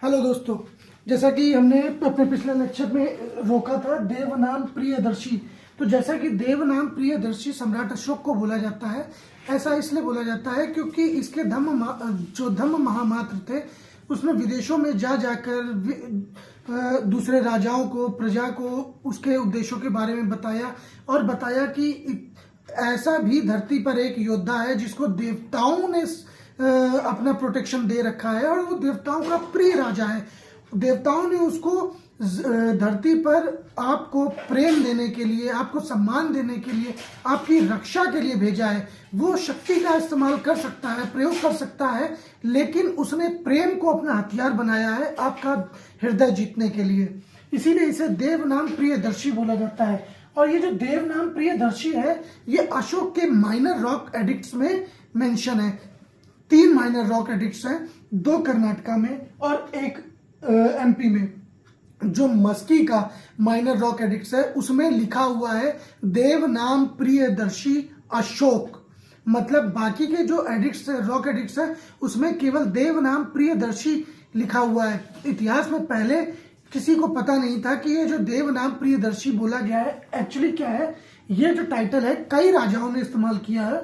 Hello दोस्तों, जैसा कि हमने अपने पिछले लेक्चर में रोका था देवनाम प्रियदर्शी। तो जैसा कि देवनाम प्रियदर्शी सम्राट अशोक को बोला जाता है, ऐसा इसलिए बोला जाता है क्योंकि इसके जो धम्म महामात्र थे उसमें विदेशों में जा जाकर दूसरे राजाओं को, प्रजा को उसके उद्देश्यों के बारे में बताया और बताया कि ऐसा भी धरती पर एक योद्धा है जिसको देवताओं ने अपना प्रोटेक्शन दे रखा है और वो देवताओं का प्रिय राजा है। देवताओं ने उसको धरती पर आपको प्रेम देने के लिए, आपको सम्मान देने के लिए, आपकी रक्षा के लिए भेजा है। वो शक्ति का इस्तेमाल कर सकता है, प्रयोग कर सकता है, लेकिन उसने प्रेम को अपना हथियार बनाया है आपका हृदय जीतने के लिए। इसीलिए इसे देवनाम प्रियदर्शी बोला जाता है। और ये जो देवनाम प्रियदर्शी है, ये अशोक के माइनर रॉक एडिक्ट्स में मेंशन है। 3 माइनर रॉक एडिक्ट्स हैं, 2 कर्नाटका में और 1 एमपी में। जो मस्की का माइनर रॉक एडिक्ट्स है उसमें लिखा हुआ है देवनाम प्रियदर्शी अशोक। मतलब बाकी के जो एडिक्ट्स है, रॉक एडिक्ट्स है, उसमें केवल देवनाम प्रियदर्शी लिखा हुआ है। इतिहास में पहले किसी को पता नहीं था कि ये जो देवनाम प्रियदर्शी बोला गया है एक्चुअली क्या है। ये जो टाइटल है कई राजाओं ने इस्तेमाल किया है,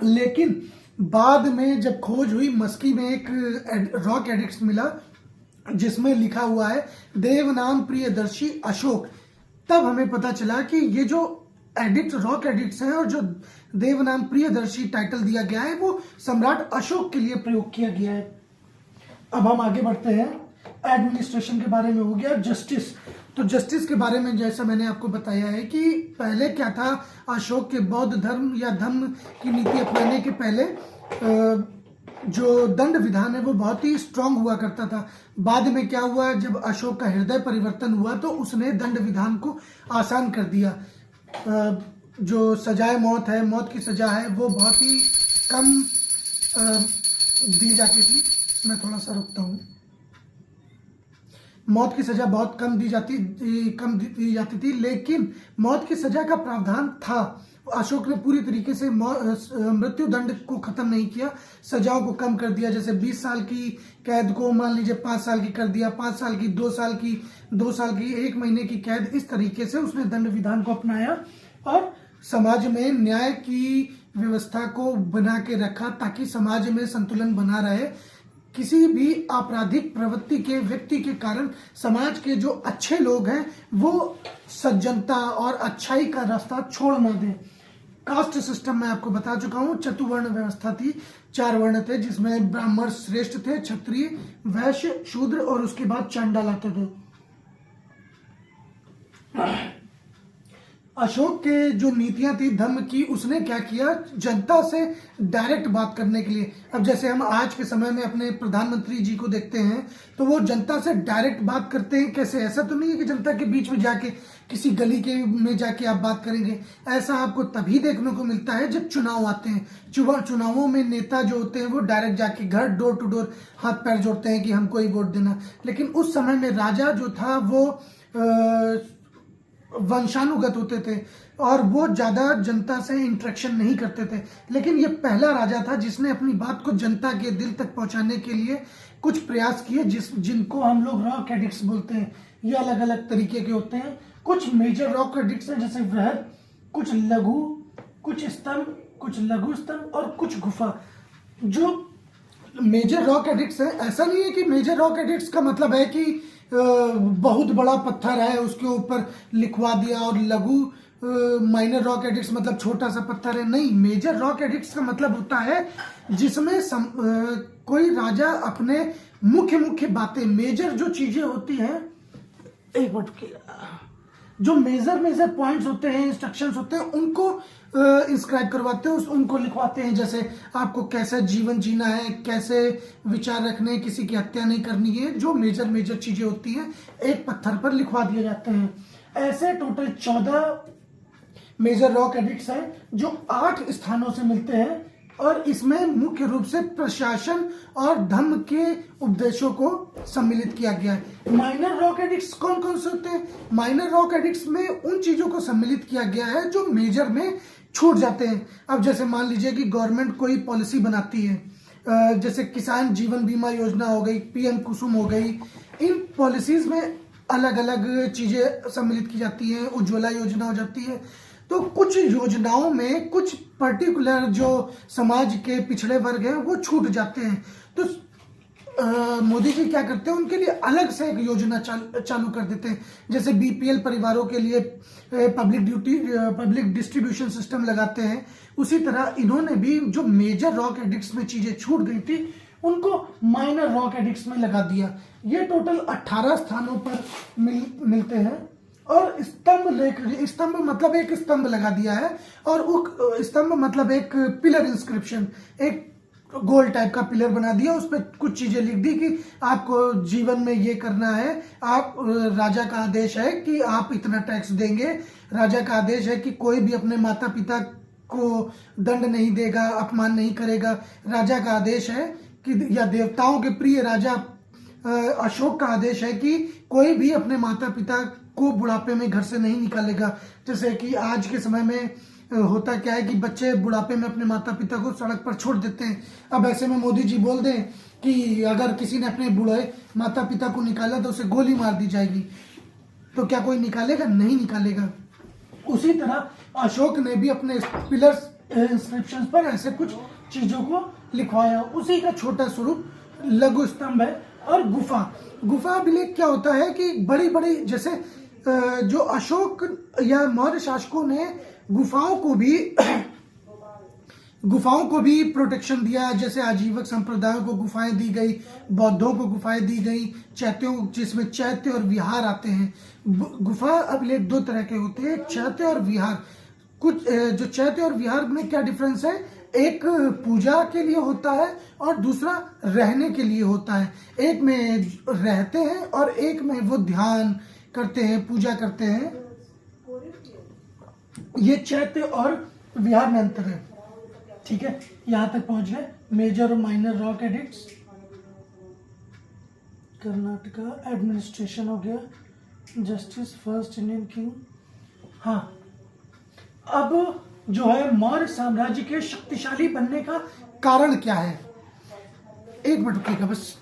लेकिन बाद में जब खोज हुई, मस्की में एक रॉक एडिक्ट्स मिला जिसमें लिखा हुआ है देवनाम प्रियदर्शी अशोक, तब हमें पता चला कि ये जो रॉक एडिक्ट्स हैं और जो देवनाम प्रियदर्शी टाइटल दिया गया है वो सम्राट अशोक के लिए प्रयोग किया गया है। अब हम आगे बढ़ते हैं। एडमिनिस्ट्रेशन के बारे में हो गया। जस्टिस, तो जस्टिस के बारे में जैसा मैंने आपको बताया है कि पहले क्या था, अशोक के बौद्ध धर्म या धम्म की नीति अपनाने के पहले जो दंड विधान है वो बहुत ही स्ट्रांग हुआ करता था। बाद में क्या हुआ, जब अशोक का हृदय परिवर्तन हुआ तो उसने दंड विधान को आसान कर दिया। जो सजाए मौत है, मौत की सजा है, वो बहुत ही कम दी जाती थी। मैं थोड़ा सा रुकता हूँ। मौत की सजा बहुत कम दी जाती थी, लेकिन मौत की सजा का प्रावधान था। अशोक ने पूरी तरीके से मृत्यु दंड को खत्म नहीं किया, सजाओं को कम कर दिया। जैसे 20 साल की कैद को मान लीजिए 5 साल की कर दिया, 5 साल की 2 साल की, 2 साल की 1 महीने की कैद। इस तरीके से उसने दंड विधान को अपनाया और समाज में न्याय की व्यवस्था को बना के रखा ताकि समाज में संतुलन बना रहे। किसी भी आपराधिक प्रवृत्ति के व्यक्ति के कारण समाज के जो अच्छे लोग हैं वो सज्जनता और अच्छाई का रास्ता छोड़ ना दें। कास्ट सिस्टम मैं आपको बता चुका हूँ, चतुवर्ण व्यवस्था थी, 4 वर्ण थे जिसमें ब्राह्मण श्रेष्ठ थे, क्षत्रिय, वैश्य, शूद्र और उसके बाद चांडाल आते थे। अशोक के जो नीतियां थी धर्म की, उसने क्या किया, जनता से डायरेक्ट बात करने के लिए। अब जैसे हम आज के समय में अपने प्रधानमंत्री जी को देखते हैं तो वो जनता से डायरेक्ट बात करते हैं। कैसे? ऐसा तो नहीं है कि जनता के बीच में जाके किसी गली के में जाके आप बात करेंगे। ऐसा आपको तभी देखने को मिलता है जब चुनाव आते हैं। चुनावों में नेता जो होते हैं वो डायरेक्ट जाके घर डोर टू डोर हाथ पैर जोड़ते हैं कि हमको ही वोट देना। लेकिन उस समय में राजा जो था वो वंशानुगत होते थे और वो ज्यादा जनता से इंटरेक्शन नहीं करते थे। लेकिन ये पहला राजा था जिसने अपनी बात को जनता के दिल तक पहुंचाने के लिए कुछ प्रयास किए, जिनको हम लोग रॉक एडिक्ट्स बोलते हैं। ये अलग अलग तरीके के होते हैं। कुछ मेजर रॉक एडिक्ट्स हैं जैसे वृहद, कुछ लघु, कुछ स्तंभ, कुछ लघु स्तंभ और कुछ गुफा। जो मेजर रॉक एडिक्ट्स है, ऐसा नहीं है कि मेजर रॉक एडिक्ट्स का मतलब है कि बहुत बड़ा पत्थर है उसके ऊपर लिखवा दिया, और लघु माइनर रॉक एडिक्ट्स मतलब छोटा सा पत्थर है। नहीं, मेजर रॉक एडिक्ट्स का मतलब होता है जिसमें कोई राजा अपने मुख्य बातें, मेजर जो चीजें होती हैं, एक मिनट की, जो मेजर पॉइंट्स होते हैं, इंस्ट्रक्शंस होते हैं, उनको इंस्क्राइब करवाते हैं, उनको लिखवाते हैं। जैसे आपको कैसा जीवन जीना है, कैसे विचार रखने हैं, किसी की हत्या नहीं करनी है। जो मेजर चीजें होती हैं एक पत्थर पर लिखवा दिए जाते हैं। ऐसे टोटल 14 मेजर रॉक एडिक्ट्स हैं जो 8 स्थानों से मिलते हैं और इसमें मुख्य रूप से प्रशासन और धर्म के उपदेशों को सम्मिलित किया गया है। माइनर रॉक एडिक्ट्स कौन कौन से होते हैं? माइनर रॉक एडिक्ट्स में उन चीजों को सम्मिलित किया गया है जो मेजर में छूट जाते हैं। अब जैसे मान लीजिए कि गवर्नमेंट कोई पॉलिसी बनाती है जैसे किसान जीवन बीमा योजना हो गई, पीएम कुसुम हो गई, इन पॉलिसीज में अलग अलग चीजें सम्मिलित की जाती हैं, उज्ज्वला योजना हो जाती है। तो कुछ योजनाओं में कुछ पर्टिकुलर जो समाज के पिछड़े वर्ग हैं वो छूट जाते हैं। तो मोदी जी क्या करते हैं, उनके लिए अलग से एक योजना चालू कर देते हैं। जैसे बीपीएल परिवारों के लिए पब्लिक डिस्ट्रीब्यूशन सिस्टम लगाते हैं। उसी तरह इन्होंने भी जो मेजर रॉक एडिक्ट्स में चीजें छूट गई थी उनको माइनर रॉक एडिक्ट्स में लगा दिया। ये टोटल 18 स्थानों पर मिलते हैं। और स्तंभ मतलब एक स्तंभ लगा दिया है, और स्तंभ मतलब एक पिलर इंस्क्रिप्शन, एक गोल टाइप का पिलर बना दिया, उस पर कुछ चीजें लिख दी कि आपको जीवन में ये करना है। आप राजा का आदेश है कि आप इतना टैक्स देंगे, राजा का आदेश है कि कोई भी अपने माता पिता को दंड नहीं देगा, अपमान नहीं करेगा। राजा का आदेश है कि, या देवताओं के प्रिय राजा अशोक का आदेश है कि कोई भी अपने माता पिता को बुढ़ापे में घर से नहीं निकालेगा। जैसे कि आज के समय में होता क्या है कि बच्चे बुढ़ापे में अपने माता पिता को सड़क पर छोड़ देते हैं। अब ऐसे में मोदी जी बोल दें कि अगर किसी ने अपने बूढ़े माता पिता को निकाला तो उसे गोली मार दी जाएगी, तो क्या कोई निकालेगा? नहीं निकालेगा। उसी तरह अशोक ने भी अपने पिलर्स इंस्क्रिप्शंस पर ऐसे कुछ चीजों को लिखवाया। उसी का छोटा स्वरूप लघु स्तंभ है। और गुफा अभिलेख क्या होता है कि बड़ी बड़ी, जैसे जो अशोक या मौर्य शासकों ने गुफाओं को भी प्रोटेक्शन दिया। जैसे आजीवक संप्रदायों को गुफाएं दी गई, बौद्धों को गुफाएं दी गई, चैत्यों, जिसमें चैत्य और विहार आते हैं। गुफा अभिलेख दो तरह के होते हैं, चैत्य और विहार। कुछ जो चैत्य और विहार में क्या डिफरेंस है, एक पूजा के लिए होता है और दूसरा रहने के लिए होता है। एक में रहते हैं और एक में वो ध्यान करते हैं, पूजा करते हैं। ये चैत्य और विहार में अंतर है। ठीक है, यहां तक पहुंच गए। मेजर और minor rock addicts, Karnataka administration हो गया, जस्टिस फर्स्ट इंडियन किंग। हाँ, अब जो है मौर्य साम्राज्य के शक्तिशाली बनने का कारण क्या है? एक मिनट रुकिएगा बस।